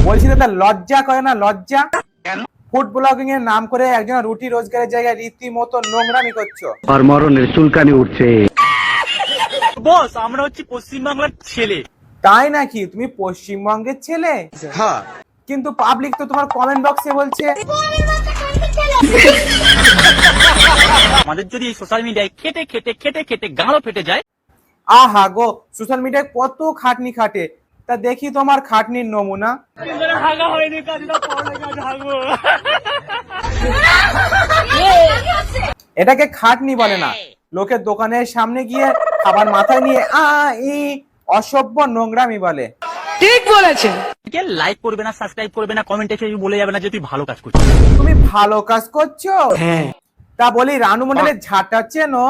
বলছি দাদা লজ্জা করে না লজ্জা? ফুড ব্লগিং এর নাম করে একজন রুটি রোজগারের জায়গায় রীতিমতো নোংরামি করছো। আর মরণের চুলকানি উঠছে। বস আমরা হচ্ছে পশ্চিমবাংলার ছেলে। তাই নাকি? তুমি পশ্চিমবঙ্গের ছেলে? হ্যাঁ। কিন্তু পাবলিক তো তোমার কমেন্ট বক্সে বলছে আমাদের যদি সোশ্যাল মিডিয়ায় খেটে খেটে খেটে খেটে গাঁড়ো ফেটে যায়। আহা গো, সোশ্যাল মিডিয়ায় কত খাটনি খাটে, তা দেখি তোমার খাটনির নমুনা। এটাকে খাটনি বলে না, লোকের দোকানের সামনে গিয়ে খাবার মাথায় নিয়ে অসভ্য নোংরামি বলে। ঠিক বলেছেন। লাইক করবে না, সাবস্ক্রাইব করবে না, কমেন্টে এসে বলে যাবে না যে তুই ভালো কাজ করছিস। তুমি ভালো কাজ করছো? হ্যাঁ। তা বলি রানু মন্ডলের ঝাঁটা চেনো?